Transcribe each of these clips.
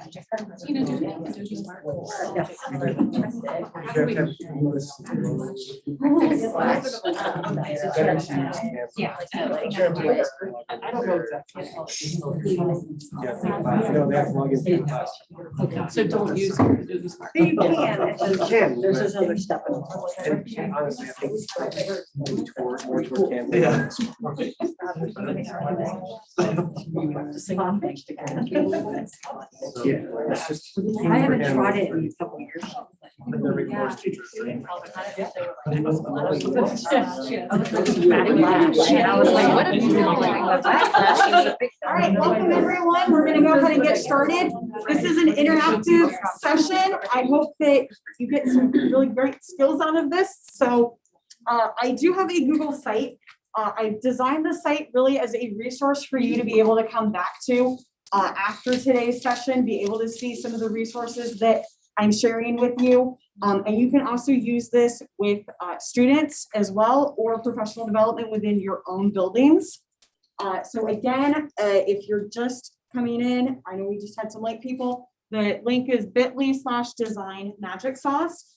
Adobe Spark. Yeah. I don't know exactly. Okay, so don't use Adobe Spark. You can. There's this other step. And honestly, I think it's more toward Canva. Yeah. Yeah, it's just. I haven't tried it in a couple of years. I was like, what are you doing? All right, welcome everyone. We're gonna go ahead and get started. This is an interactive session. I hope that you get some really great skills out of this. So I do have a Google site. I designed the site really as a resource for you to be able to come back to after today's session, be able to see some of the resources that I'm sharing with you. And you can also use this with students as well, or professional development within your own buildings. So again, if you're just coming in, I know we just had some late people, the link is bit.ly/design magic sauce.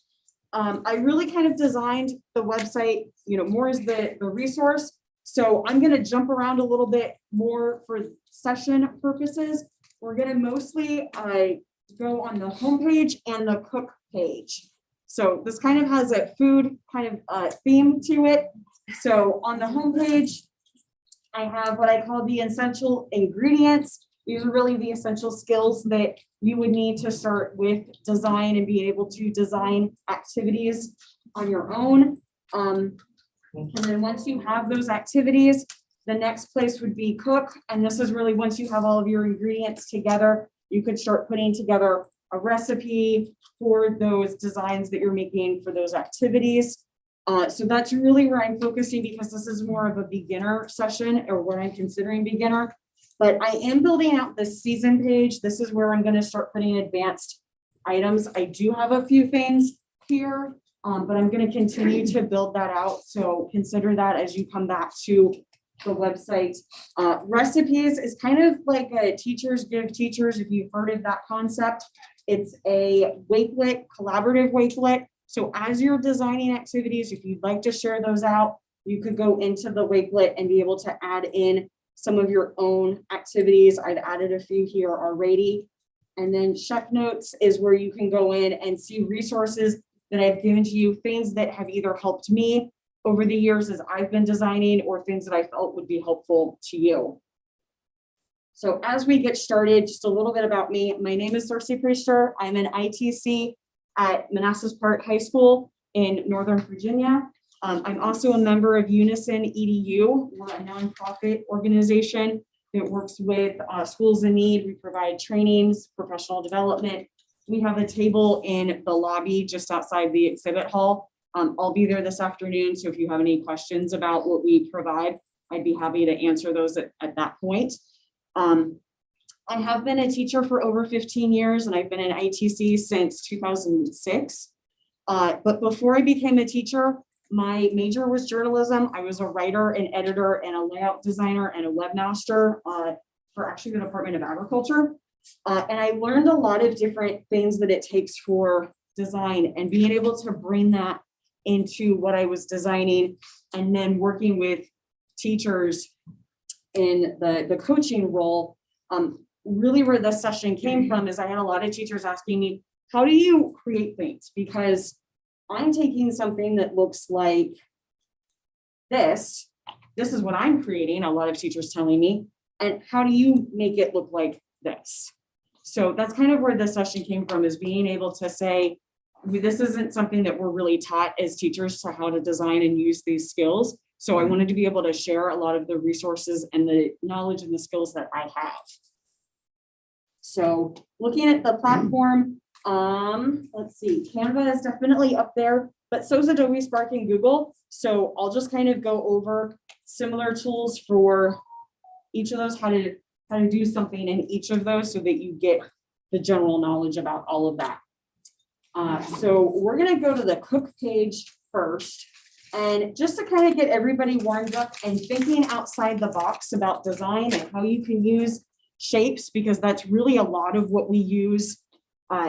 I really kind of designed the website, more as the resource. So I'm going to jump around a little bit more for session purposes. We're going to mostly go on the homepage and the cook page. So this kind of has a food kind of theme to it. So on the homepage, I have what I call the essential ingredients. These are really the essential skills that you would need to start with design and be able to design activities on your own. And then once you have those activities, the next place would be cook. And this is really once you have all of your ingredients together, you could start putting together a recipe for those designs that you're making for those activities. So that's really where I'm focusing, because this is more of a beginner session, or what I'm considering beginner. But I am building out the season page. This is where I'm going to start putting advanced items. I do have a few things here, but I'm going to continue to build that out. So consider that as you come back to the website. Recipes is kind of like a teachers give teachers, if you've heard of that concept. It's a Wakelet, collaborative Wakelet. So as you're designing activities, if you'd like to share those out, you could go into the Wakelet and be able to add in some of your own activities. I've added a few here already. And then Chef Notes is where you can go in and see resources that I've given to you, things that have either helped me over the years as I've been designing, or things that I felt would be helpful to you. So as we get started, just a little bit about me. My name is Cersei Priester. I'm an ITC at Manassas Park High School in Northern Virginia. I'm also a member of Unison EDU. We're a nonprofit organization that works with schools in need. We provide trainings, professional development. We have a table in the lobby just outside the exhibit hall. I'll be there this afternoon, so if you have any questions about what we provide, I'd be happy to answer those at that point. I have been a teacher for over 15 years, and I've been in ITC since 2006. But before I became a teacher, my major was journalism. I was a writer, an editor, and a layout designer, and a webmaster for actually the Department of Agriculture. And I learned a lot of different things that it takes for design, and being able to bring that into what I was designing, and then working with teachers in the coaching role. Really where this session came from is I had a lot of teachers asking me, how do you create things? Because I'm taking something that looks like this. This is what I'm creating, a lot of teachers telling me, and how do you make it look like this? So that's kind of where this session came from, is being able to say, this isn't something that we're really taught as teachers to how to design and use these skills. So I wanted to be able to share a lot of the resources and the knowledge and the skills that I have. So looking at the platform, let's see, Canva is definitely up there, but so is Adobe Spark and Google. So I'll just kind of go over similar tools for each of those, how to do something in each of those, so that you get the general knowledge about all of that. So we're going to go to the cook page first. And just to kind of get everybody warmed up and thinking outside the box about design and how you can use shapes, because that's really a lot of what we use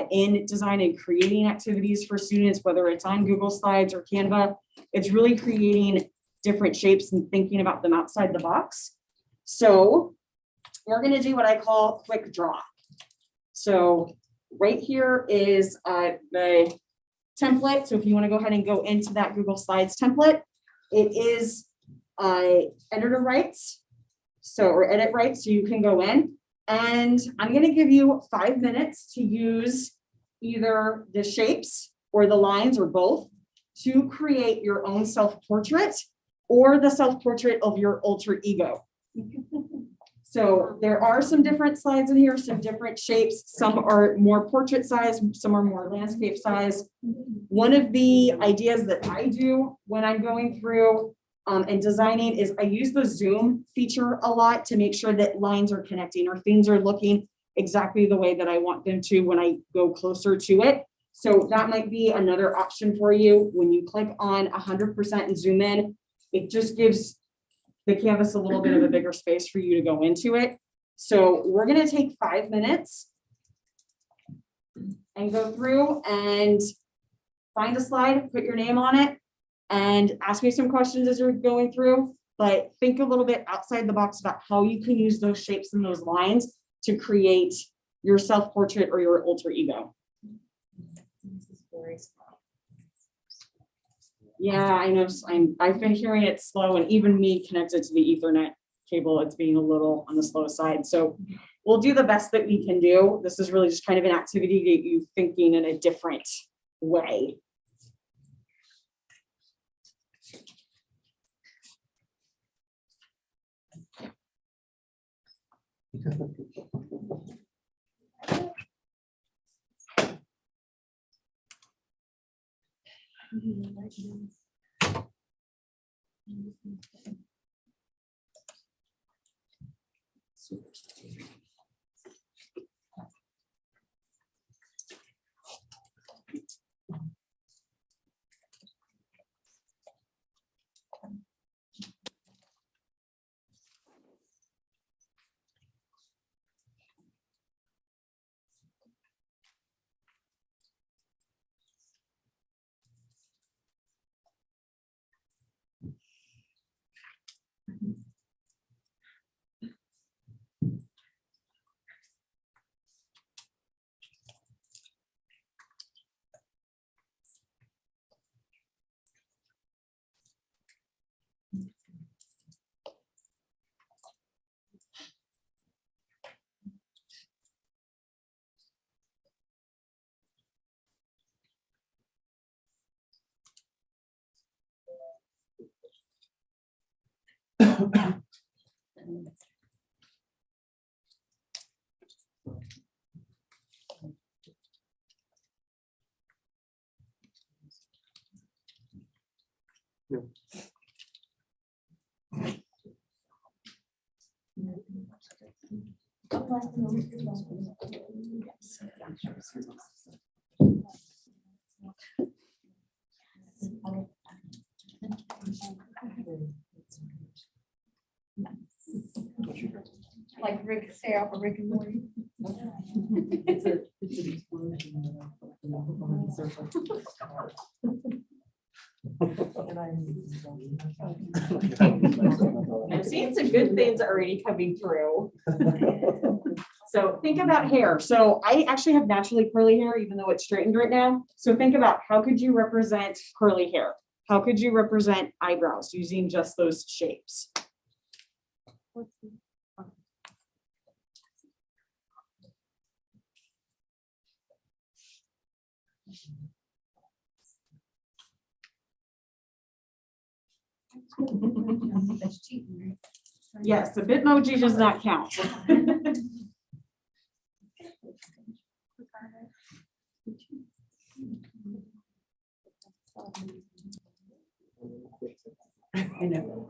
in design and creating activities for students, whether it's on Google Slides or Canva. It's really creating different shapes and thinking about them outside the box. So we're going to do what I call quick draw. So right here is the template. So if you want to go ahead and go into that Google Slides template, it is editor rights. So, or edit rights, so you can go in, and I'm going to give you 5 minutes to use either the shapes or the lines or both to create your own self-portrait or the self-portrait of your alter ego. So there are some different slides in here, some different shapes. Some are more portrait size, some are more landscape size. One of the ideas that I do when I'm going through and designing is I use the zoom feature a lot to make sure that lines are connecting or things are looking exactly the way that I want them to when I go closer to it. So that might be another option for you. When you click on 100% and zoom in, it just gives the canvas a little bit of a bigger space for you to go into it. So we're going to take 5 minutes and go through and find a slide, put your name on it, and ask me some questions as you're going through, but think a little bit outside the box about how you can use those shapes and those lines to create your self-portrait or your alter ego. Yeah, I know. I've been hearing it slow, and even me connected to the Ethernet cable, it's being a little on the slow side. So we'll do the best that we can do. This is really just kind of an activity to get you thinking in a different way. Like Rick, say off of Rick and Morty. I'm seeing some good things already coming through. So think about hair. So I actually have naturally curly hair, even though it's straightened right now. So think about how could you represent curly hair? How could you represent eyebrows using just those shapes? That's cheating, right? Yes, the Bitmoji does not count. I know.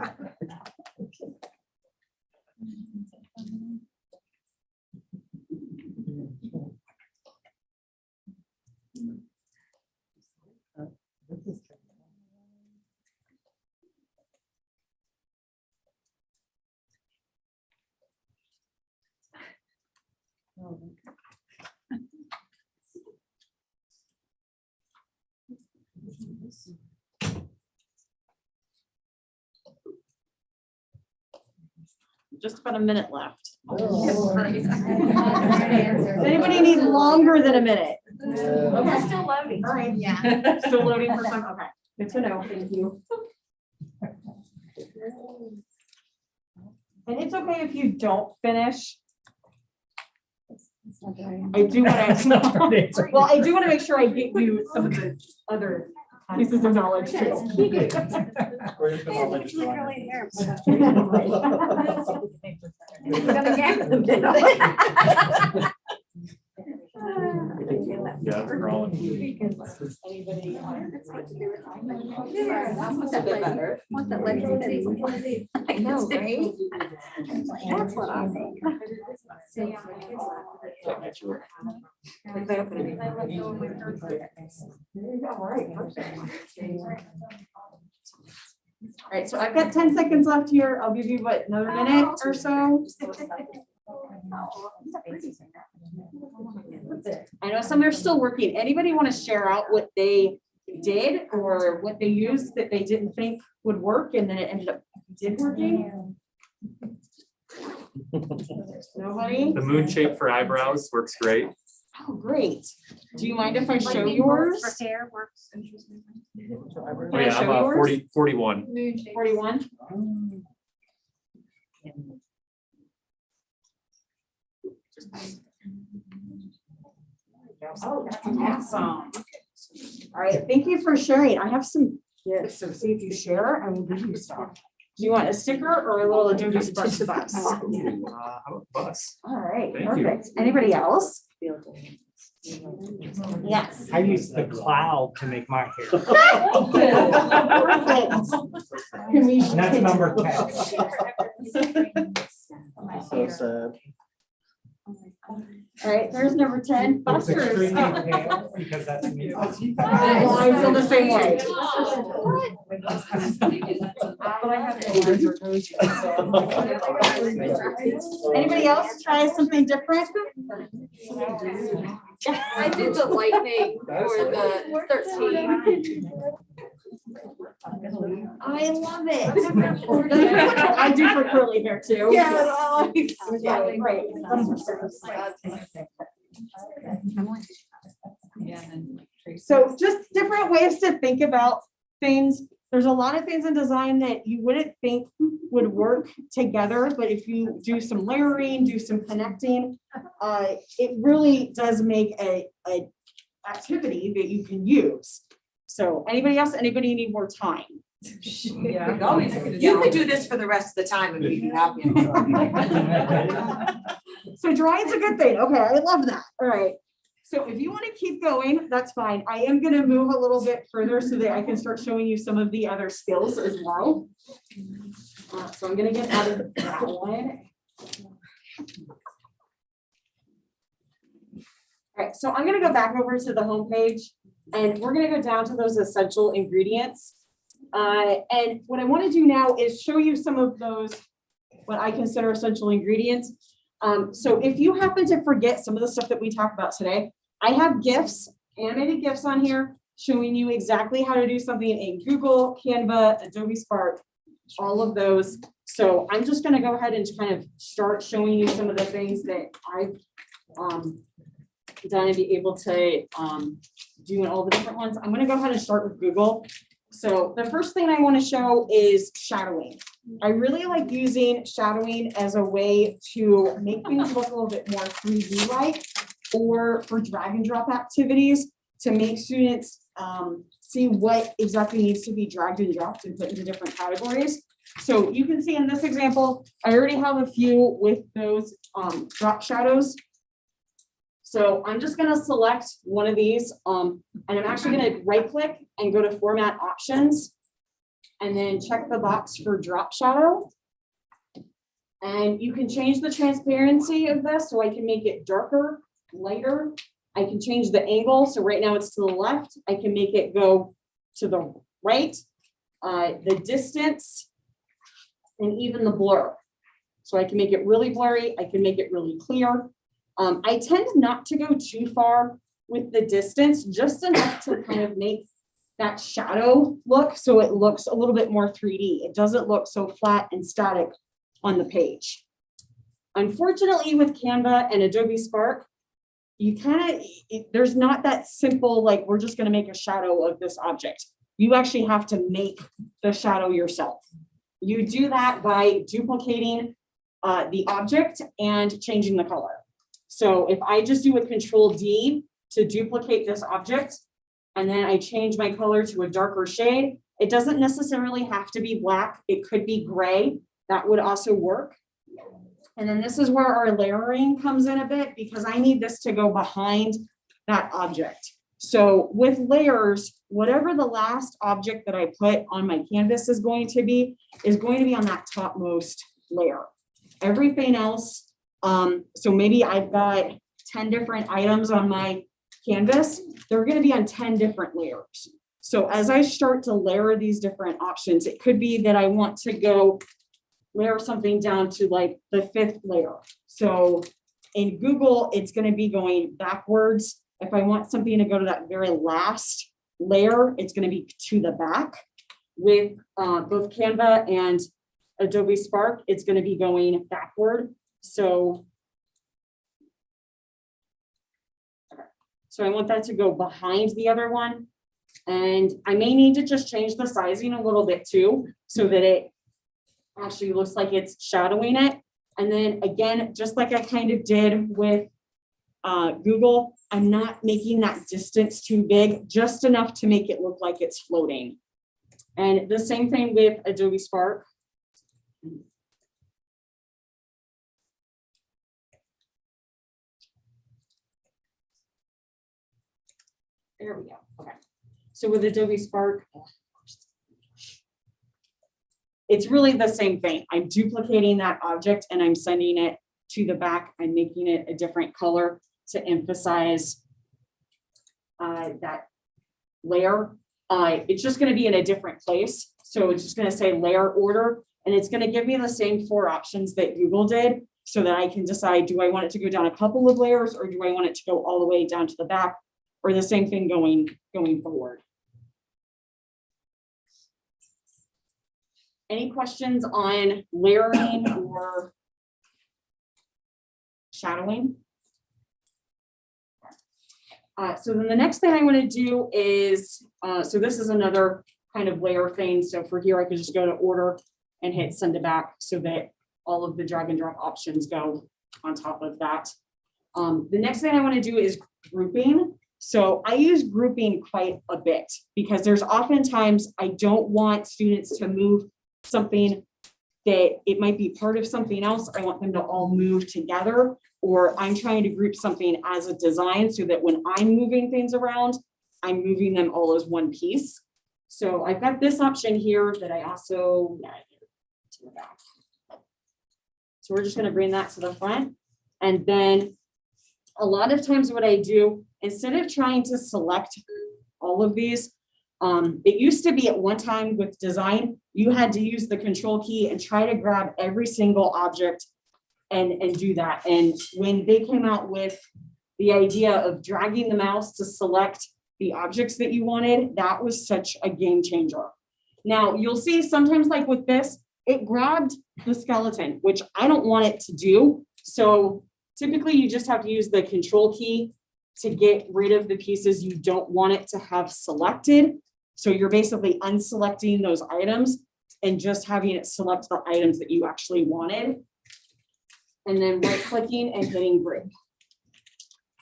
Just about a minute left. Does Does anybody need longer than a minute? We're still loading. All right. Yeah. Still loading for time, okay. Good to know, thank you. And it's okay if you don't finish. I do want to, well, I do want to make sure I get you some of the other pieces of knowledge too. Where's the knowledge Actually, from? really there. Yeah, we're all. Anybody? Want that better. Want that legislative. I know, right? That's what I think. All right, so I've got 10 seconds left here. I'll give you what, another minute or so? I know some are still working. Anybody want to share out what they did or what they used that they didn't think would work and then it ended up did working? Nobody? The moon shape for eyebrows works great. Oh, great. Do you mind if I show yours? For hair works. Oh Can I yeah, show I'm yours? 41. 41? Oh, that's awesome. All right, thank you for sharing. I have some gifts, so see if you share, I will give you stuff. Do you want a sticker or a little Adobe Spark bus? How about bus? All right, Thank you. perfect. Anybody else? Yes. I use the cloud to make my hair. Perfect. Can we? That's number 10. So sad. All right, there's number 10. It's Buster's. extremely pale because that's me. Well, I feel the same way. Anybody else try something different? I did the lightning for the 13. I love it. That's what I do for curly hair too. Yeah, great. So just different ways to think about things. There's a lot of things in design that you wouldn't think would work together, but if you do some layering, do some connecting, it really does make a activity that you can use. So anybody else, anybody need more time? Yeah. You could do this for the rest of the time and we'd be happy. So drawing's a good thing. Okay, I love that. All right. So if you want to keep going, that's fine. I am going to move a little bit further so that I can start showing you some of the other skills as well. So I'm going to get out of that one. All right, so I'm going to go back over to the home page and we're going to go down to those essential ingredients. And what I want to do now is show you some of those, what I consider essential ingredients. So if you happen to forget some of the stuff that we talked about today, I have GIFs, animated GIFs on here showing you exactly how to do something in Google, Canva, Adobe Spark, all of those. So I'm just going to go ahead and kind of start showing you some of the things that I've done and be able to do in all the different ones. I'm going to go ahead and start with Google. So the first thing I want to show is shadowing. I really like using shadowing as a way to make things look a little bit more 3D-like, or for drag and drop activities to make students see what exactly needs to be dragged and dropped and put into different categories. So you can see in this example, I already have a few with those drop shadows. So I'm just going to select one of these and I'm actually going to right click and go to format options and then check the box for drop shadow. And you can change the transparency of this so I can make it darker, lighter. I can change the angle. So right now it's to the left. I can make it go to the right, the distance, and even the blur. So I can make it really blurry. I can make it really clear. I tend not to go too far with the distance, just enough to kind of make that shadow look so it looks a little bit more 3D. It doesn't look so flat and static on the page. Unfortunately, with Canva and Adobe Spark, you kind of, there's not that simple, like, we're just going to make a shadow of this object. You actually have to make the shadow yourself. You do that by duplicating the object and changing the color. So if I just do a Control D to duplicate this object, and then I change my color to a darker shade, it doesn't necessarily have to be black. It could be gray. That would also work. And then this is where our layering comes in a bit, because I need this to go behind that object. So with layers, whatever the last object that I put on my canvas is going to be on that topmost layer. Everything else, so maybe I've got 10 different items on my canvas, they're going to be on 10 different layers. So as I start to layer these different options, it could be that I want to go layer something down to like the 5th layer. So in Google, it's going to be going backwards. If I want something to go to that very last layer, it's going to be to the back. With both Canva and Adobe Spark, it's going to be going backward. So I want that to go behind the other one. And I may need to just change the sizing a little bit too, so that it actually looks like it's shadowing it. And then again, just like I kind of did with Google, I'm not making that distance too big, just enough to make it look like it's floating. And the same thing with Adobe Spark. There we go. Okay. So with Adobe Spark, it's really the same thing. I'm duplicating that object and I'm sending it to the back. I'm making it a different color to emphasize that layer. It's just going to be in a different place. So it's just going to say layer order, and it's going to give me the same 4 options that Google did, so that I can decide, do I want it to go down a couple of layers, or do I want it to go all the way down to the back, or the same thing going forward. Any questions on layering or shadowing? So then the next thing I want to do is, so this is another kind of layer thing. So for here, I could just go to order and hit send to back, so that all of the drag and drop options go on top of that. The next thing I want to do is grouping. So I use grouping quite a bit, because there's oftentimes I don't want students to move something that it might be part of something else. I want them to all move together, or I'm trying to group something as a design so that when I'm moving things around, I'm moving them all as one piece. So I've got this option here that I also, to the back. So we're just going to bring that to the front. And then a lot of times what I do, instead of trying to select all of these, it used to be at one time with design, you had to use the control key and try to grab every single object and do that. And when they came out with the idea of dragging the mouse to select the objects that you wanted, that was such a game changer. Now you'll see sometimes, like with this, it grabbed the skeleton, which I don't want it to do. So typically you just have to use the control key to get rid of the pieces you don't want it to have selected. So you're basically unselecting those items and just having it select the items that you actually wanted. And then right clicking and hitting group.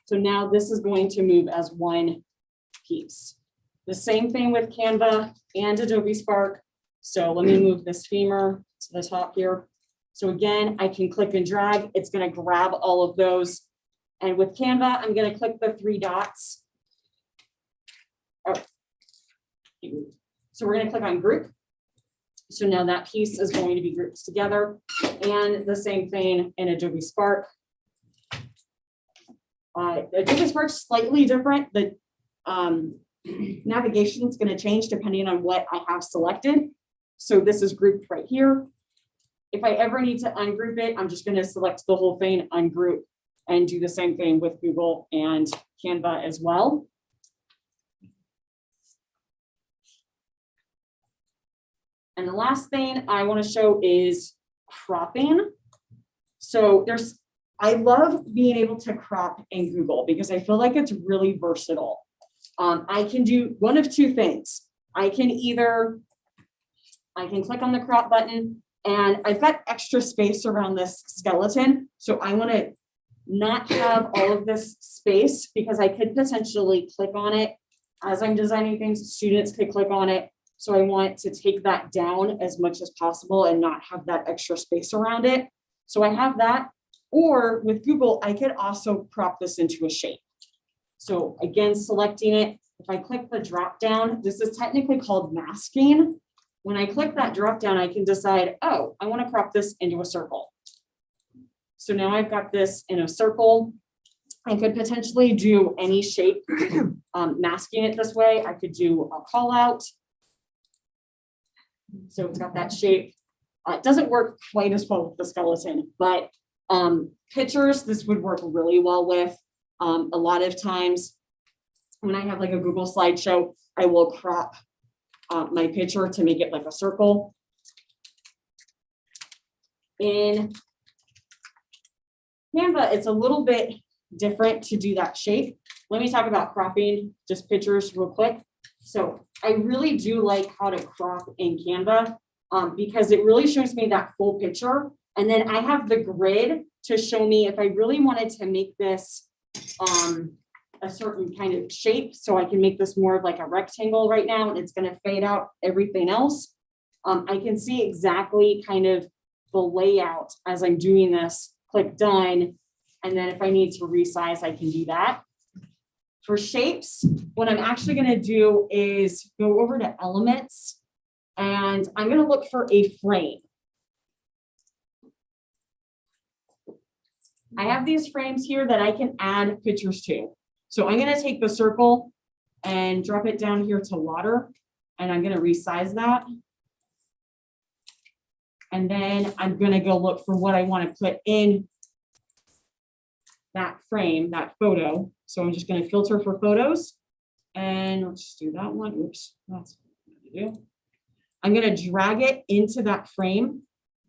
So now this is going to move as one piece. The same thing with Canva and Adobe Spark. So let me move this femur to the top here. So again, I can click and drag. It's going to grab all of those. And with Canva, I'm going to click the 3 dots. Oh. So we're going to click on group. So now that piece is going to be grouped together. And the same thing in Adobe Spark. Adobe Spark's slightly different. The navigation is going to change depending on what I have selected. So this is grouped right here. If I ever need to ungroup it, I'm just going to select the whole thing, ungroup, and do the same thing with Google and Canva as well. And the last thing I want to show is cropping. So I love being able to crop in Google because I feel like it's really versatile. I can do one of two things. I can click on the crop button, and I've got extra space around this skeleton. So I want to not have all of this space because I could potentially click on it as I'm designing things. Students could click on it. So I want to take that down as much as possible and not have that extra space around it. So I have that. Or with Google, I could also crop this into a shape. So again, selecting it, if I click the drop down, this is technically called masking. When I click that drop down, I can decide, oh, I want to crop this into a circle. So now I've got this in a circle. I could potentially do any shape, masking it this way. I could do a call out. So it's got that shape. It doesn't work quite as well with the skeleton, but pictures, this would work really well with. A lot of times when I have like a Google slideshow, I will crop my picture to make it like a circle. In Canva, it's a little bit different to do that shape. Let me talk about cropping just pictures real quick. So I really do like how to crop in Canva because it really shows me that full picture. And then I have the grid to show me if I really wanted to make this a certain kind of shape. So I can make this more of like a rectangle right now, and it's going to fade out everything else. I can see exactly kind of the layout as I'm doing this, click done. And then if I need to resize, I can do that. For shapes, what I'm actually going to do is go over to elements, and I'm going to look for a frame. I have these frames here that I can add pictures to. So I'm going to take the circle and drop it down here to water, and I'm going to resize that. And then I'm going to go look for what I want to put in that frame, that photo. So I'm just going to filter for photos, and let's just do that one. Oops, that's what I'm going to do. I'm going to drag it into that frame.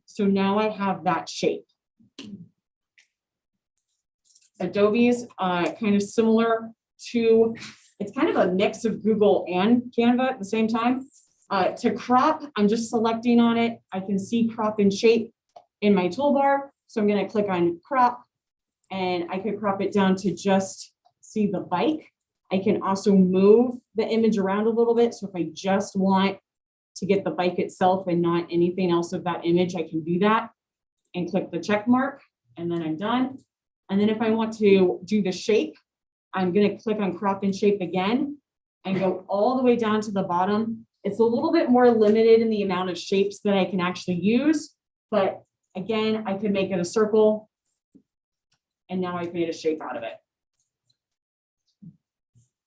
So now I have that shape. Adobe's kind of similar to, it's kind of a mix of Google and Canva at the same time. To crop, I'm just selecting on it. I can see crop and shape in my toolbar. So I'm going to click on crop, and I could crop it down to just see the bike. I can also move the image around a little bit. So if I just want to get the bike itself and not anything else of that image, I can do that and click the check mark, and then I'm done. And then if I want to do the shape, I'm going to click on crop and shape again and go all the way down to the bottom. It's a little bit more limited in the amount of shapes that I can actually use, but again, I could make it a circle, and now I've made a shape out of it.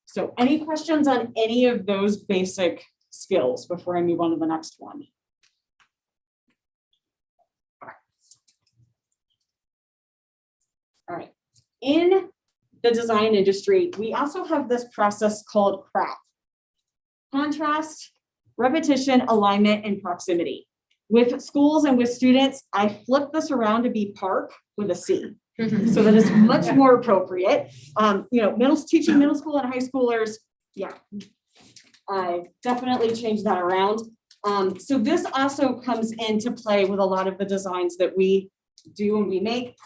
So any questions on any of those basic skills before I move on to the next one? All right. In the design industry, we also have this process called CRAP: contrast, repetition, alignment, and proximity. With schools and with students, I flip this around to be park with a C. So that is much more appropriate. Teaching middle school and high schoolers, yeah, I definitely changed that around. So this also comes into play with a lot of the designs that we do and we make.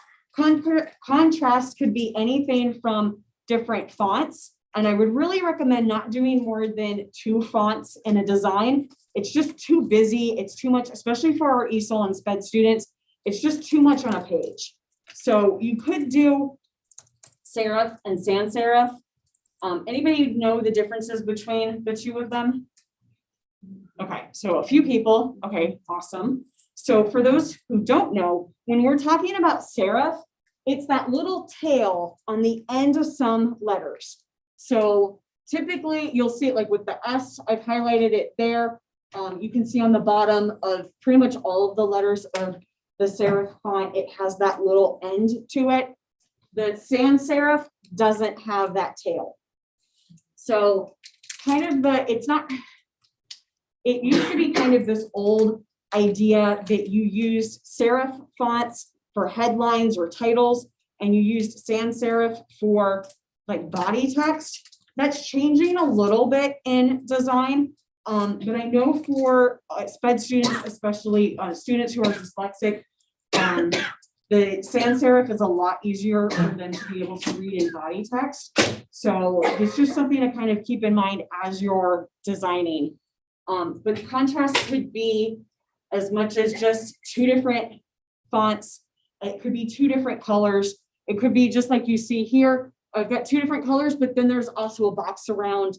Contrast could be anything from different fonts, and I would really recommend not doing more than 2 fonts in a design. It's just too busy. It's too much, especially for our ESOL and SPED students. It's just too much on a page. So you could do serif and sans serif. Anybody know the differences between the two of them? Okay, so a few people. Okay, awesome. So for those who don't know, when we're talking about serif, it's that little tail on the end of some letters. So typically you'll see it like with the S, I've highlighted it there. You can see on the bottom of pretty much all of the letters of the serif font, it has that little end to it. The sans serif doesn't have that tail. So kind of it used to be kind of this old idea that you used serif fonts for headlines or titles, and you used sans serif for like body text. That's changing a little bit in design. But I know for SPED students, especially students who are dyslexic, the sans serif is a lot easier for them to be able to read in body text. So it's just something to kind of keep in mind as you're designing. But the contrast could be as much as just 2 different fonts. It could be 2 different colors. It could be just like you see here. I've got 2 different colors, but then there's also a box around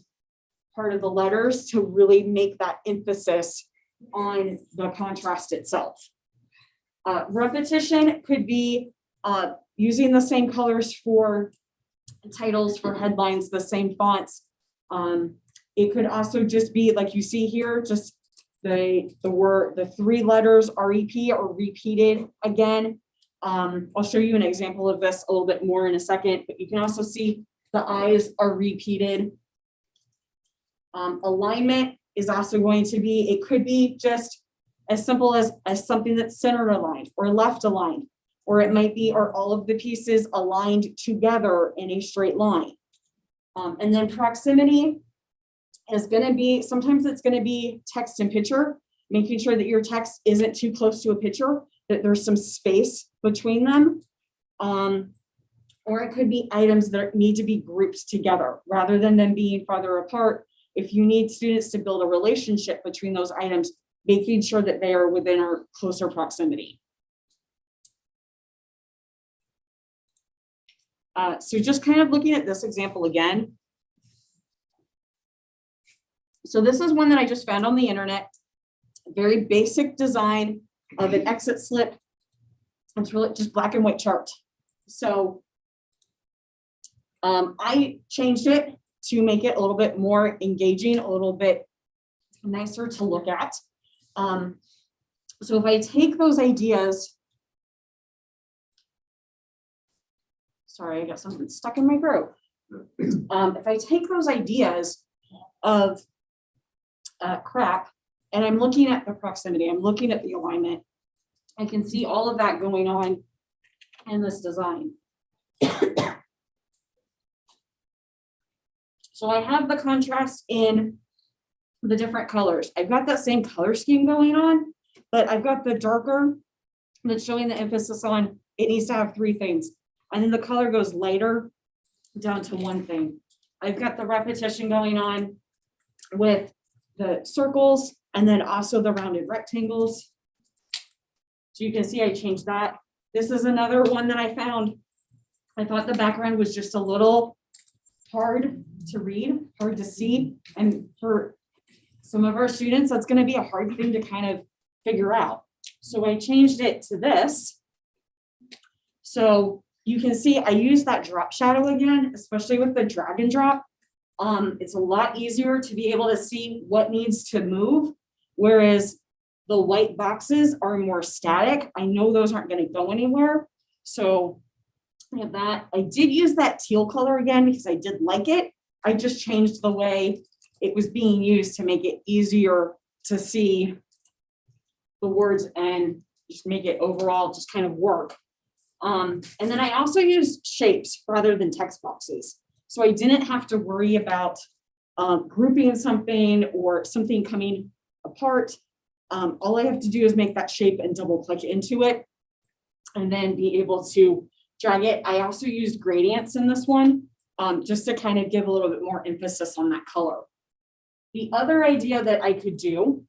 part of the letters to really make that emphasis on the contrast itself. Repetition could be using the same colors for titles, for headlines, the same fonts. It could also just be like you see here, just the 3 letters REP are repeated again. I'll show you an example of this a little bit more in a second, but you can also see the I's are repeated. Alignment is also going to be, it could be just as simple as something that's center aligned or left aligned, or it might be, are all of the pieces aligned together in a straight line. And then proximity is going to be, sometimes it's going to be text and picture, making sure that your text isn't too close to a picture, that there's some space between them. Or it could be items that need to be grouped together rather than them being farther apart. If you need students to build a relationship between those items, making sure that they are within our closer proximity. So just kind of looking at this example again. So this is one that I just found on the internet, very basic design of an exit slip. It's really just black and white chart. So I changed it to make it a little bit more engaging, a little bit nicer to look at. So if I take those ideas, sorry, I got something stuck in my throat. If I take those ideas of crap and I'm looking at the proximity, I'm looking at the alignment, I can see all of that going on in this design. So I have the contrast in the different colors. I've got that same color scheme going on, but I've got the darker that's showing the emphasis on it needs to have 3 things. And then the color goes lighter down to 1 thing. I've got the repetition going on with the circles and then also the rounded rectangles. So you can see I changed that. This is another one that I found. I thought the background was just a little hard to read, hard to see. And for some of our students, that's going to be a hard thing to kind of figure out. So I changed it to this. So you can see I use that drop shadow again, especially with the drag and drop. It's a lot easier to be able to see what needs to move, whereas the white boxes are more static. I know those aren't going to go anywhere. So I have that. I did use that teal color again because I did like it. I just changed the way it was being used to make it easier to see the words and just make it overall just kind of work. And then I also used shapes rather than text boxes. So I didn't have to worry about grouping something or something coming apart. All I have to do is make that shape and double click into it and then be able to drag it. I also used gradients in this one just to kind of give a little bit more emphasis on that color. The other idea that I could do,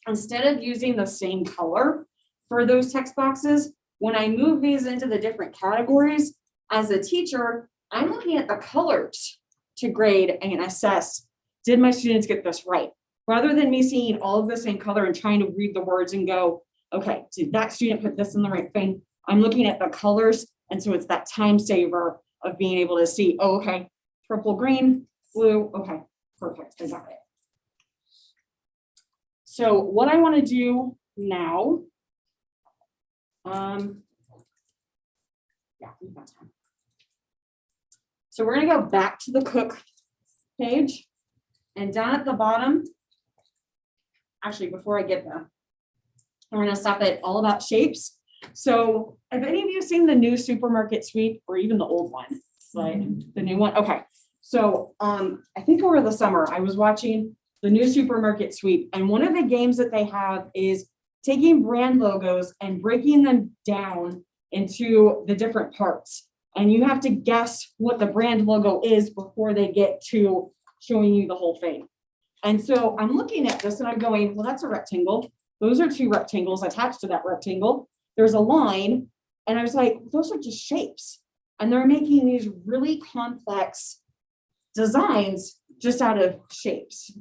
instead of using the same color for those text boxes, when I move these into the different categories, as a teacher, I'm looking at the colors to grade and assess, did my students get this right? Rather than me seeing all of the same color and trying to read the words and go, okay, did that student put this in the right thing? I'm looking at the colors. And so it's that time saver of being able to see, oh, okay, purple, green, blue, okay, perfect, I got it. So what I want to do now, yeah, we've got time. So we're gonna go back to the cook page, and down at the bottom, actually, before I get there, we're gonna stop at all about shapes. So have any of you seen the new supermarket suite, or even the old one, like the new one? Okay. So I think over the summer, I was watching the new supermarket suite, and one of the games that they have is taking brand logos and breaking them down into the different parts. And you have to guess what the brand logo is before they get to showing you the whole thing. And so I'm looking at this and I'm going, well, that's a rectangle. Those are two rectangles attached to that rectangle. There's a line. And I was like, those are just shapes. And they're making these really complex designs just out of shapes.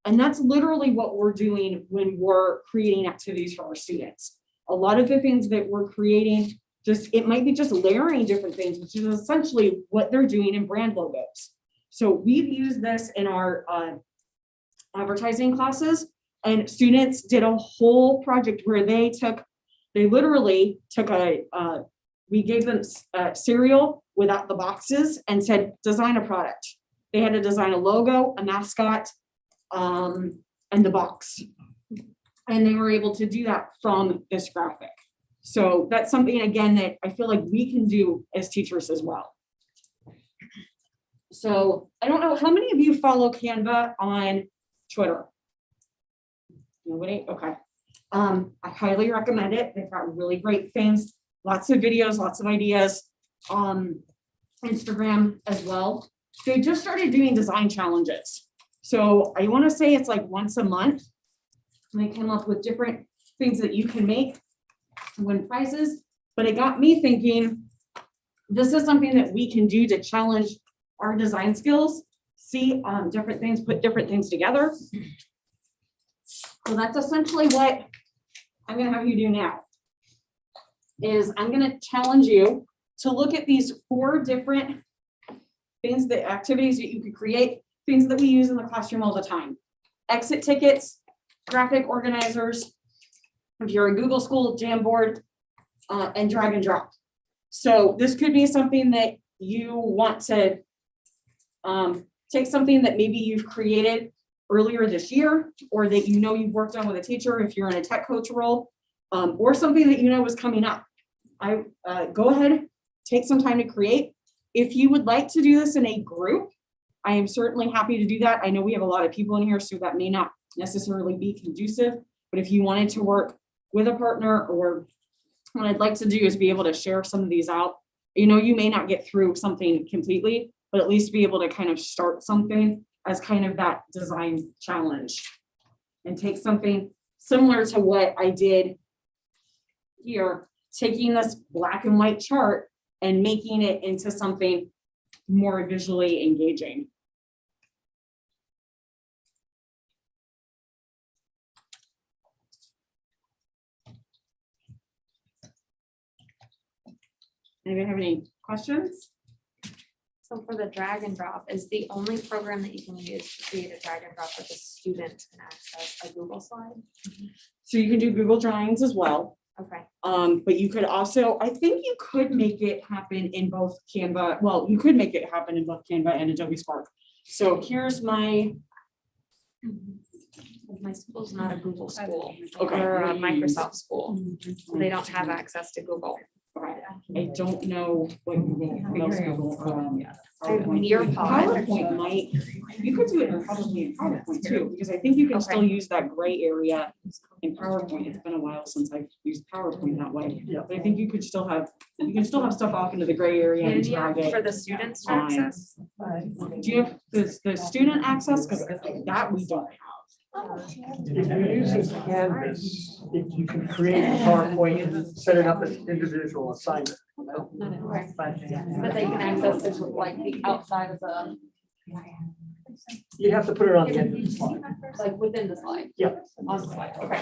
And that's literally what we're doing when we're creating activities for our students. A lot of the things that we're creating, it might be just layering different things, which is essentially what they're doing in brand logos. So we've used this in our advertising classes, and students did a whole project where they literally took we gave them cereal without the boxes and said, design a product. They had to design a logo, a mascot, and the box. And they were able to do that from this graphic. So that's something, again, that I feel like we can do as teachers as well. So I don't know, how many of you follow Canva on Twitter? Nobody? Okay. I highly recommend it. They've got really great things, lots of videos, lots of ideas. Instagram as well. They just started doing design challenges. So I want to say it's like once a month. And they come up with different things that you can make to win prizes. But it got me thinking, this is something that we can do to challenge our design skills, see different things, put different things together. So that's essentially what I'm going to have you do now. Is I'm going to challenge you to look at these 4 different things, the activities that you could create, things that we use in the classroom all the time. Exit tickets, graphic organizers, if you're a Google School, Jamboard, and drag and drop. So this could be something that you want to take something that maybe you've created earlier this year, or that you know you've worked on with a teacher if you're in a tech coach role, or something that you know is coming up. Go ahead, take some time to create. If you would like to do this in a group, I am certainly happy to do that. I know we have a lot of people in here, so that may not necessarily be conducive, but if you wanted to work with a partner, or what I'd like to do is be able to share some of these out. You know, you may not get through something completely, but at least be able to kind of start something as kind of that design challenge, and take something similar to what I did here, taking this black and white chart and making it into something more visually engaging. Anybody have any questions? So for the drag and drop, is the only program that you can use to create a drag and drop that the student can access a Google slide? So you can do Google Drawings as well. Okay. But you could also, I think you could make it happen in both Canva. Well, you could make it happen in both Canva and Adobe Spark. So here's my. My school's not a Google school. Okay. Or a Microsoft school. So they don't have access to Google. I don't know what Google. Your PowerPoint might, you could do it probably in PowerPoint too, because I think you can still use that gray area in PowerPoint. It's been a while since I've used PowerPoint that way. But I think you could still have, stuff off into the gray area and drag it. For the students to access? Do you have the student access? Because that we don't have. If you're using Canvas, you can create a PowerPoint and set it up as an individual assignment. But they can access it like the outside of the, You have to put it on the end of the slide. like within the slide. Yeah. On the slide, okay.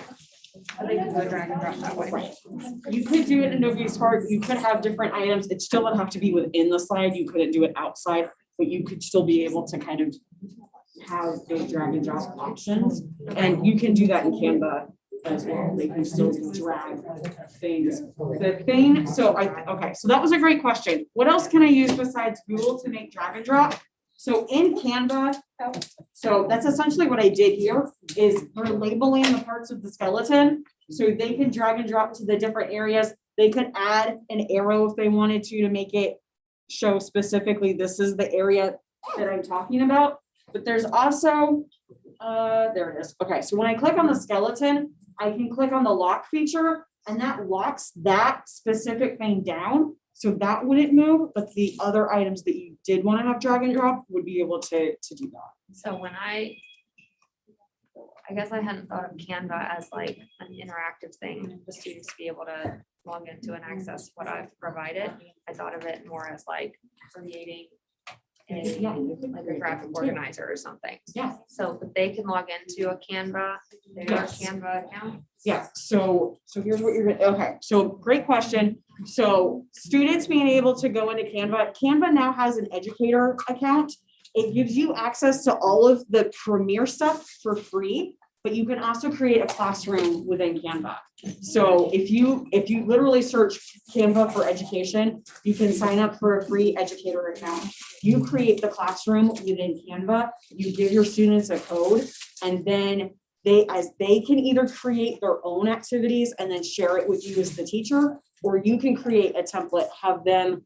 I think it's a drag and drop that way. You could do it in Adobe Spark. You could have different items. It still would have to be within the slide. You couldn't do it outside, but you could still be able to kind of have those drag and drop options. And you can do that in Canva as well. They can still drag things. The thing, so okay, so that was a great question. What else can I use besides Google to make drag and drop? So in Canva, so that's essentially what I did here, is we're labeling the parts of the skeleton. So they can drag and drop to the different areas. They could add an arrow if they wanted to make it show specifically, this is the area that I'm talking about. But there's also, there it is. Okay, so when I click on the skeleton, I can click on the lock feature and that locks that specific thing down. So that wouldn't move, but the other items that you did want to have drag and drop would be able to do that. So when I guess I hadn't thought of Canva as like an interactive thing for students to be able to log into and access what I've provided. I thought of it more as like creating like a graphic organizer or something. Yeah. So that they can log into a Canva, their Yes. Canva account. Yeah, so here's what you're gonna, okay, so great question. So students being able to go into Canva now has an educator account. It gives you access to all of the premier stuff for free, but you can also create a classroom within Canva. So if you literally search Canva for education, you can sign up for a free educator account. You create the classroom within Canva, you give your students a code, and then they can either create their own activities and then share it with you as the teacher, or you can create a template, have them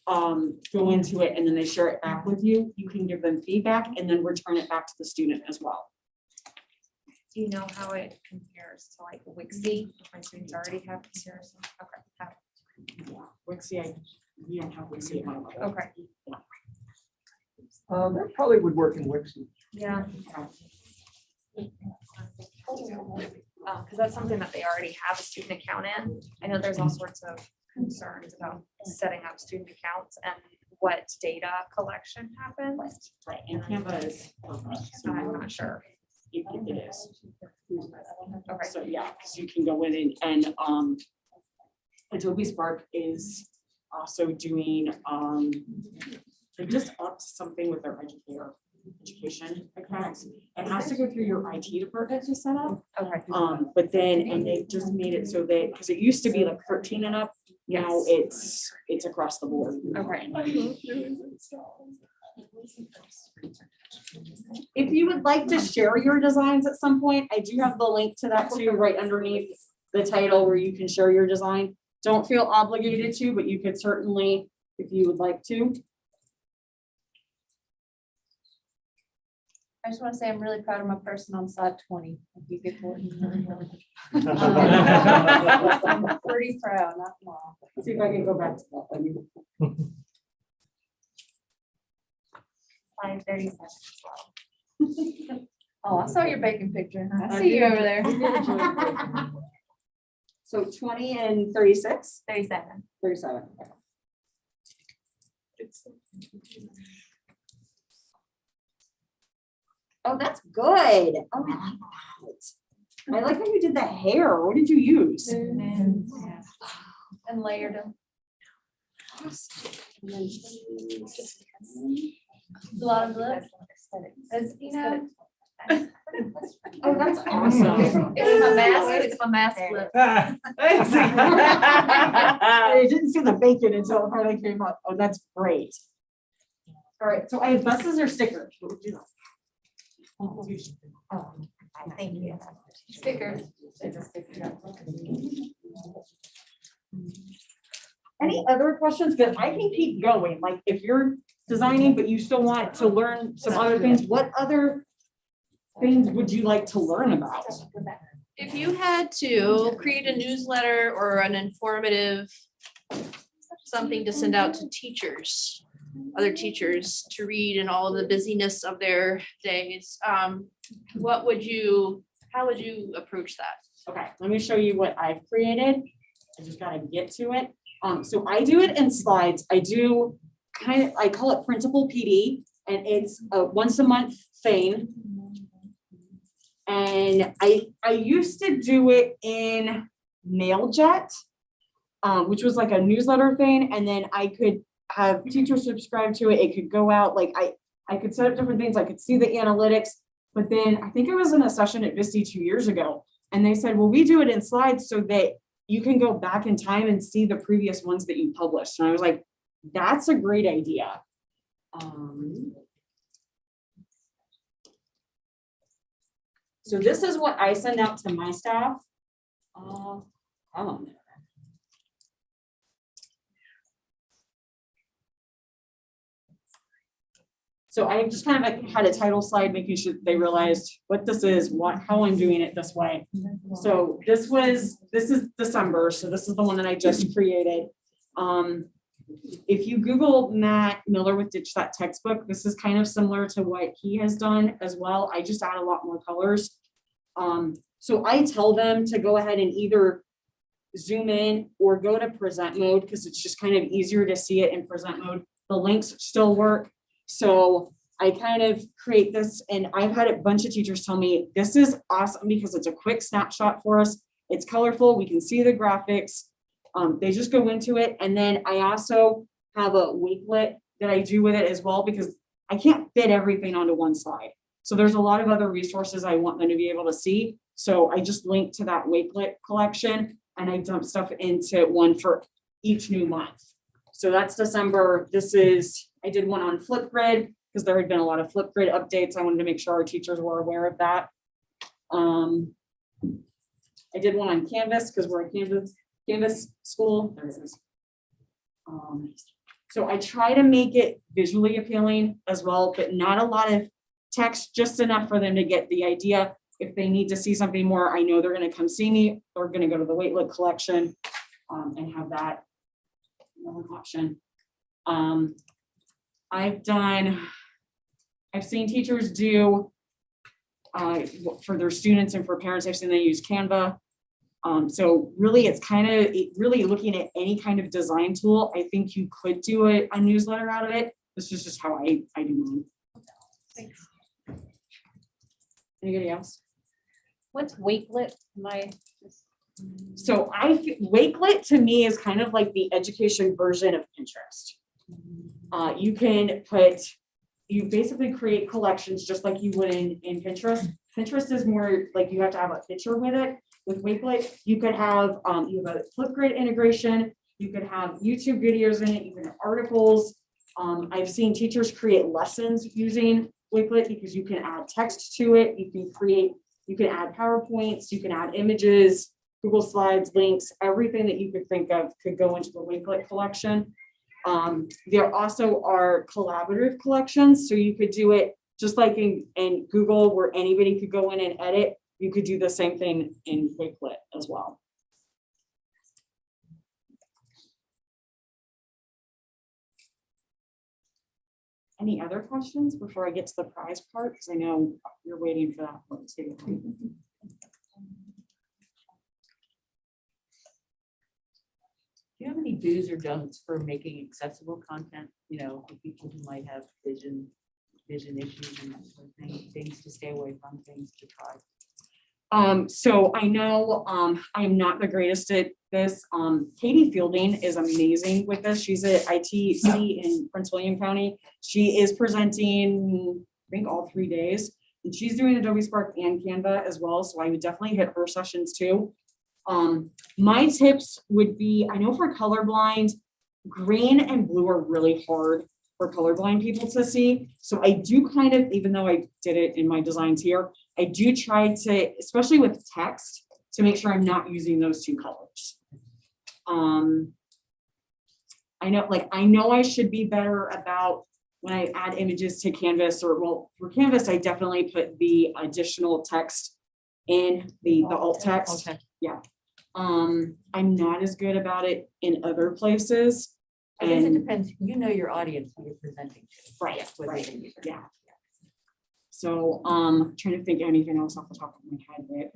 go into it, and then they share it back with you. You can give them feedback and then return it back to the student as well. Do you know how it compares to like Wixie? My students already have Wixie. Okay. Wixie, you don't have Wixie at my level. Okay. That probably would work in Wixie. Yeah. Because that's something that they already have a student account in. I know there's all sorts of concerns about setting up student accounts and what data collection happens. Right, and Canva is, I'm not sure. it is. Okay. So yeah, because you can go in and Adobe Spark is also doing, they just upped something with their education accounts. It has to go through your IT department to set up. Okay. But then, and they just made it so that, because it used to be like 13 and up, now it's across the board. Okay. If you would like to share your designs at some point, I do have the link to that too, right underneath the title where you can share your design. Don't feel obligated to, but you could certainly, if you would like to. I just want to say I'm really proud of my person on side 20. You get for it. I'm pretty proud, not long. See if I can go back to that. 5:37. Oh, I saw your bacon picture. I see you over there. So 20 and 36? 37. 37. Oh, that's good. Oh, I like that. I like how you did the hair. What did you use? And layered them. A lot of lip. As you know. Oh, that's awesome. It's my mask, it's my mask lip. I didn't see the bacon until it finally came up. Oh, that's great. All right, so I have buses or stickers? What would you like? Thank you. Stickers. Any other questions? Because I can keep going. Like if you're designing, but you still want to learn some other things, what other things would you like to learn about? If you had to create a newsletter or an informative something to send out to teachers, other teachers to read in all the busyness of their days, how would you approach that? Okay, let me show you what I've created. I just gotta get to it. So I do it in slides. I do I call it printable PD, and it's a once a month thing. And I used to do it in MailJet, which was like a newsletter thing, and then I could have teachers subscribe to it. It could go out, like I could set up different things. I could see the analytics, but then I think I was in a session at Vista 2 years ago And they said, well, we do it in slides so that you can go back in time and see the previous ones that you published. And I was like, that's a great idea. So this is what I send out to my staff. Come on. So I just kind of like had a title slide, making sure they realized what this is, how I'm doing it this way. So this is December, so this is the one that I just created. If you Google Matt Miller with Ditch That Textbook, this is kind of similar to what he has done as well. I just add a lot more colors. So I tell them to go ahead and either zoom in or go to present mode because it's just kind of easier to see it in present mode. The links still work. So I kind of create this, and I've had a bunch of teachers tell me, this is awesome because it's a quick snapshot for us. It's colorful. We can see the graphics. They just go into it. And then I also have a Wakelet that I do with it as well, because I can't fit everything onto one slide. So there's a lot of other resources I want them to be able to see. So I just link to that Wakelet collection and I dump stuff into one for each new month. So that's December. I did one on Flipgrid because there had been a lot of Flipgrid updates. I wanted to make sure our teachers were aware of that. I did one on Canvas because we're a Canvas school. There it is. So I try to make it visually appealing as well, but not a lot of text, just enough for them to get the idea. If they need to see something more, I know they're going to come see me. They're going to go to the Wakelet collection and have that option. I've seen teachers do for their students and for parents, I've seen they use Canva. So really it's really looking at any kind of design tool. I think you could do a newsletter out of it. This is just how I do mine. Thanks. Anybody else? What's Wakelet? So Wakelet to me is kind of like the education version of Pinterest. You basically create collections just like you would in Pinterest. Pinterest is more like you have to have a picture with it. With Wakelet, you could have you have a Flipgrid integration. You could have YouTube videos in it. You can have articles. I've seen teachers create lessons using Wakelet because you can add text to it. You can add PowerPoints. You can add images, Google Slides, links, everything that you could think of could go into the Wakelet collection. There also are collaborative collections. So you could do it just like in Google where anybody could go in and edit. You could do the same thing in Wakelet as well. Any other questions before I get to the prize part? Because I know you're waiting for that one too. Do you have any do's or don'ts for making accessible content? You know, for people who might have vision issues and that sort of thing, things to stay away from, things to try. So I know I'm not the greatest at this. Katie Fielding is amazing with this. She's at ITC in Prince William County. She is presenting, I think, all 3 days. And she's doing Adobe Spark and Canva as well. So I would definitely hit her sessions too. My tips would be, I know for colorblind, green and blue are really hard for colorblind people to see. So I do kind of, even though I did it in my designs here, I do try to, especially with text, to make sure I'm not using those two colors. I know I should be better about when I add images to Canvas, or well, for Canvas, I definitely put the additional text in the alt text. Okay. Yeah. I'm not as good about it in other places. I guess it And depends, you know your audience who you're presenting to. right, whether right, they use it. yeah. So trying to think of anything else off the top of my head that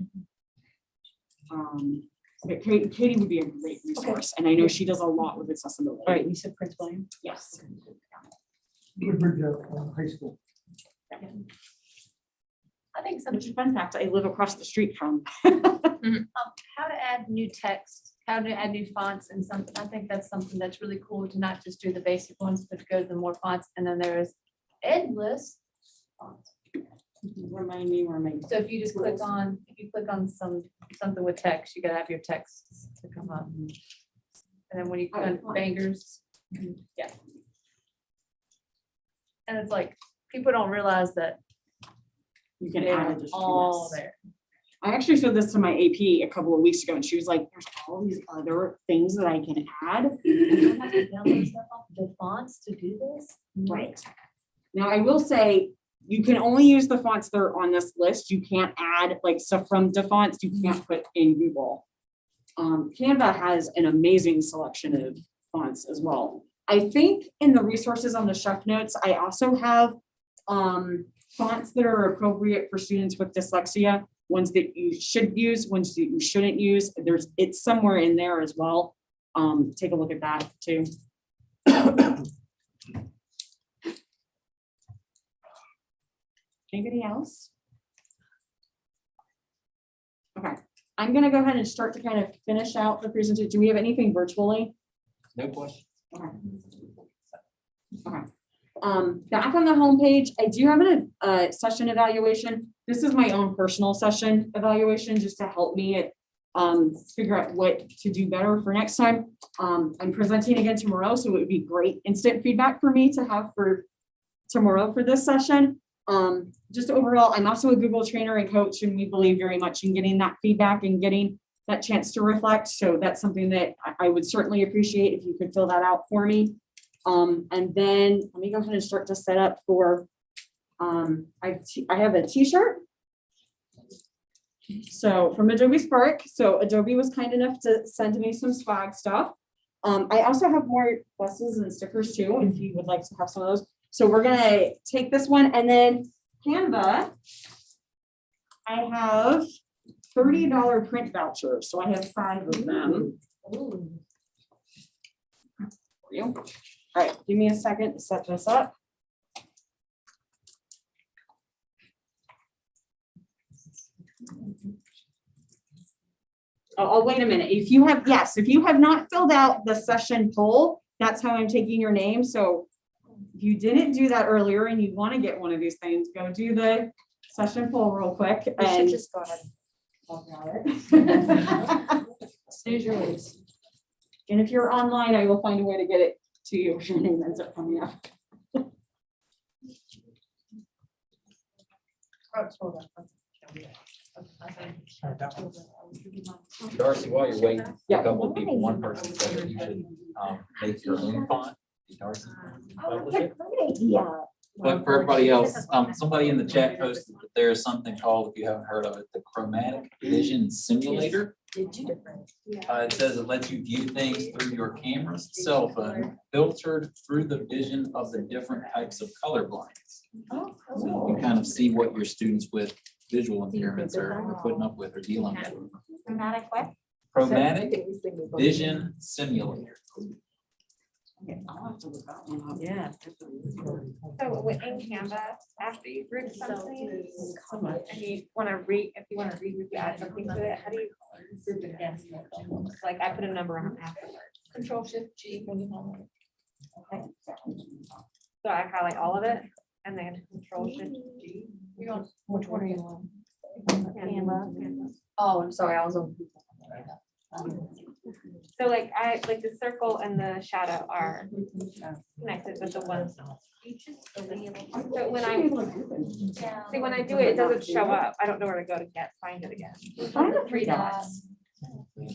but Katie would be a great resource, and I know she does a lot with accessibility. All right, you said Prince William? Yes. Woodbridge High School. I think some, Which fun fact, I live across the street from. How to add new text, how to add new fonts and something. I think that's something that's really cool to not just do the basic ones, but to go to the more fonts. And then there is endless fonts. Remind me where my. So if you just click on, something with text, you gotta have your text to come up. And then when you click on bangers, yeah. And it's like, people don't realize that You can they're add additional. all yes. there. I actually showed this to my AP a couple of weeks ago and she was like, there's all these other things that I can add. The fonts to do this? Right. Now, I will say, you can only use the fonts that are on this list. You can't add like stuff from the fonts you can't put in Google. Canva has an amazing selection of fonts as well. I think in the resources on the chef notes, I also have fonts that are appropriate for students with dyslexia, ones that you should use, ones that you shouldn't use. It's somewhere in there as well. Take a look at that too. Anybody else? Okay, I'm gonna go ahead and start to kind of finish out the presentation. Do we have anything virtually? No question. Okay. Okay. Back on the homepage, I do have a session evaluation. This is my own personal session evaluation, just to help me figure out what to do better for next time. I'm presenting again tomorrow, so it would be great instant feedback for me to have for tomorrow for this session. Just overall, I'm also a Google trainer and coach, and we believe very much in getting that feedback and getting that chance to reflect. So that's something that I would certainly appreciate if you could fill that out for me. And then let me go ahead and start to set up for, I have a t-shirt. So from Adobe Spark. So Adobe was kind enough to send me some swag stuff. I also have more buses and stickers too, if you would like to have some of those. So we're gonna take this one, and then Canva, I have $30 print vouchers. So I have 5 of them. For you. All right, give me a second to set this up. Oh, wait a minute. If you have not filled out the session poll, that's how I'm taking your name. So if you didn't do that earlier and you want to get one of these things, go do the session poll real quick. We should And just go ahead. Snooze your ways. And if you're online, I will find a way to get it to you if your name ends up coming up. Darcy, while you're waiting, a Yeah. couple of people, one person said that you should make your own font. Darcy, publish it. But for everybody else, somebody in the chat posted that there is something called, if you haven't heard of it, the Chromatic Vision Simulator. It says it lets you view things through your camera's cell phone, filtered through the vision of the different types of color blinds. So you can kind of see what your students with visual impairments are putting up with or dealing with. Dramatic what? Chromatic Vision Simulator. Yeah. So within Canva, after you group something, and you want to if you want to add something to it, how do you group it? Like I put a number on afterwards. Control-Shift-G. Okay. So I highlight all of it and then Control-Shift-G. Which one are you on? Canva. Oh, I'm sorry, I was on. So like the circle and the shadow are connected with the ones. So when I do it, it doesn't show up. I don't know where to go to find it again. Find the 3 dots. You're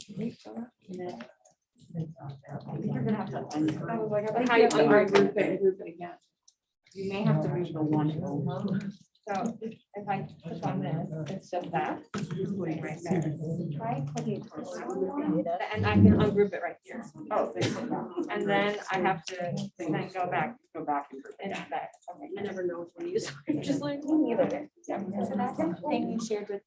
gonna have to But how you ungroup it and group it again. You may have to move the one over. So if I click on this, it's just that. Right there. Try clicking first. And I can ungroup it right here. Oh, and then I have to then go back. And back. Okay. I never know which one to use. I'm just like. So that's the thing you shared with,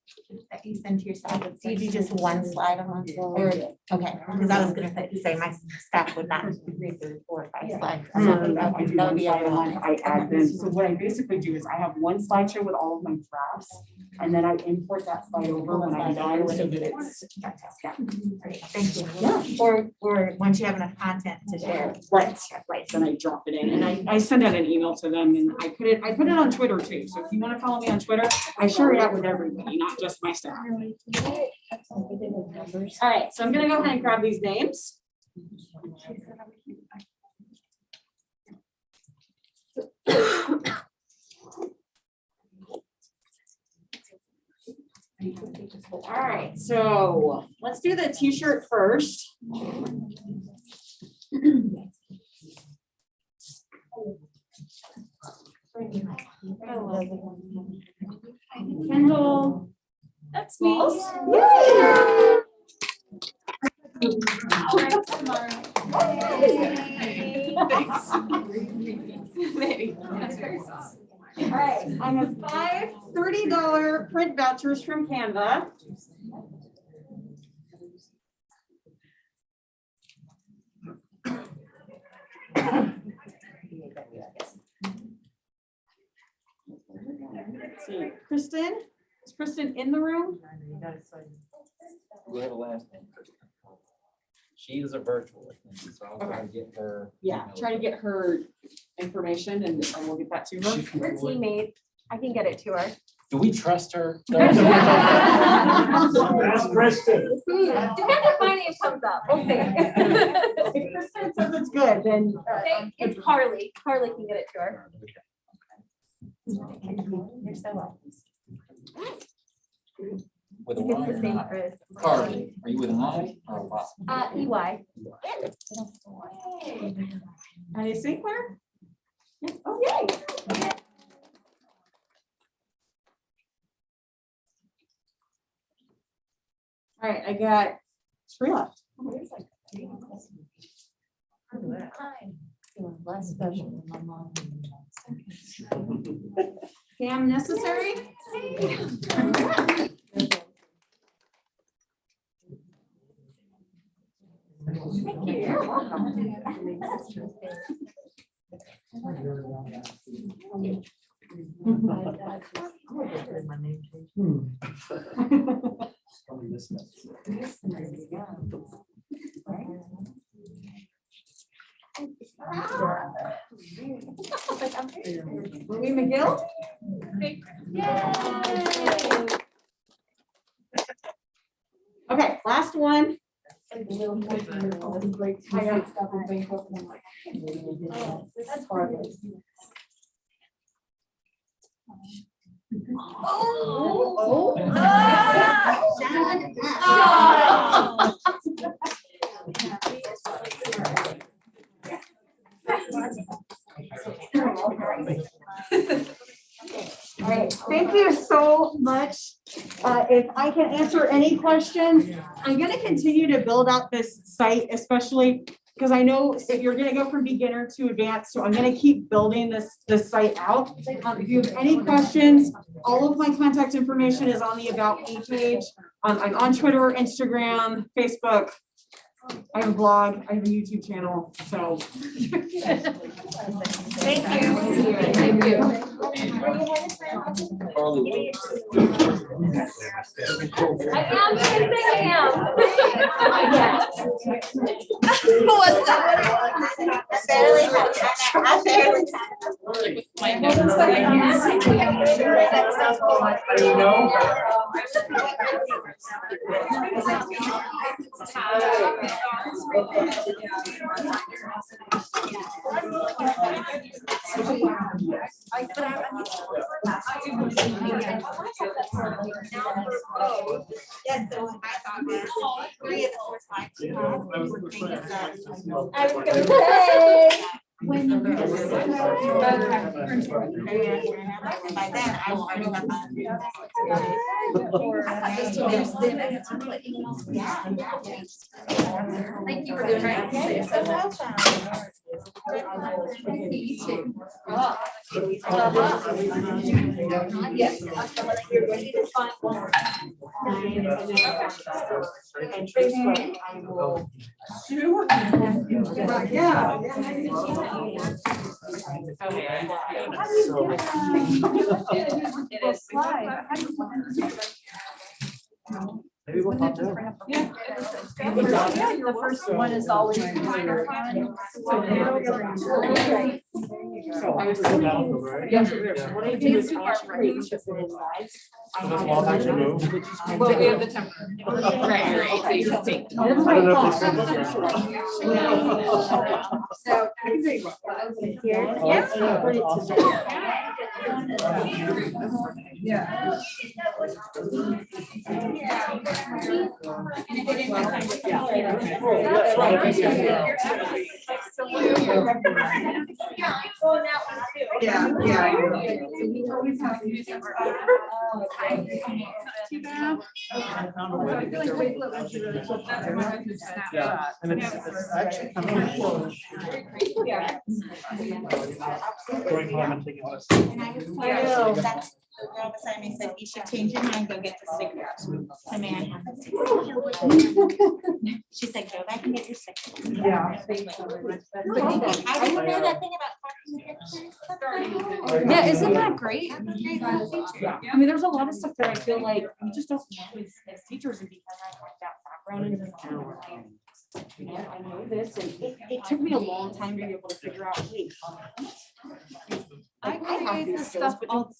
that you sent to your staff, so you do just one slide a month, or, okay, because I was gonna say my staff would not read the 4 or 5 slides. I do That would one be slide a all. month. I add them. So what I basically do is I have one slideshow with all of my drafts, and then I import that slide over when I'm done, so that it's. Yeah. Great, thank you. Yeah. Or once you have enough content to share. Right. Right. Then I drop it in, and I send out an email to them and I put it on Twitter too. So if you want to follow me on Twitter, I share it out with everybody, not just my staff. All right, so I'm gonna go ahead and grab these names. All right, so let's do the t-shirt first. Kendall. That's me. Yay! All right, I have 5 $30 print vouchers from Canva. Let's see, Kristen, is Kristen in the room? We have a last name. She is a virtual attendee, so I'll try to get her. Yeah, try to get her information and we'll get that to her. We're teammates. I can get it to her. Do we trust her? That's Kristen. Depends if my name comes up. We'll see. If Kristen says it's good, then. It's Carly. Carly can get it to her. You're so welcome. With a It's Y the or same not? for. Carly, are you with an I or a Y? EY. Any St. Clair? Yeah. Oh, yay. All right, I got 3 left. Less special than my mom. Cam necessary? Thank you. You're welcome. Louis McGill? Okay, last one. All right, thank you so much. If I can answer any questions, I'm going to continue to build out this site, especially because I know that you're going to go from beginner to advanced. So I'm going to keep building this site out. If you have any questions, all of my contact information is on the About Me page. I'm on Twitter, Instagram, Facebook. I have a blog, I have a YouTube channel, so. Thank you. Thank you. Carly. I am, I am. What's that? Yes, so I thought this, 3 of the 4 slides you have were things that I was gonna say. When. And by then, I will already have my. Thank you for doing that. You're so welcome. You too. Not yet. You're ready to find one. And Facebook, I will. Yeah. Maybe we'll pop down. Yeah, the first one is always. So I was looking out, right? Yes, what I do is Super create each of the little slides. So this wall actually moves? Well, we have the temporary. Right. So you just take. I don't know if this is So. Here. Oh, that's good. That's awesome. Yeah, and it's actually kind of cool. Going home and taking this. And I was told, that's the girl beside me said, you should change your mind, go get the stickers. The man. She said, go back and get your stickers. Yeah. I didn't know that thing about talking pictures. That's so cool. Yeah, isn't that great? Yeah, I mean, there's a lot of stuff that I feel like we just don't know as teachers, and because I have that background in this now, I know this, and it took me a long time to be able to figure out, wait. I have create these this skills, stuff but all the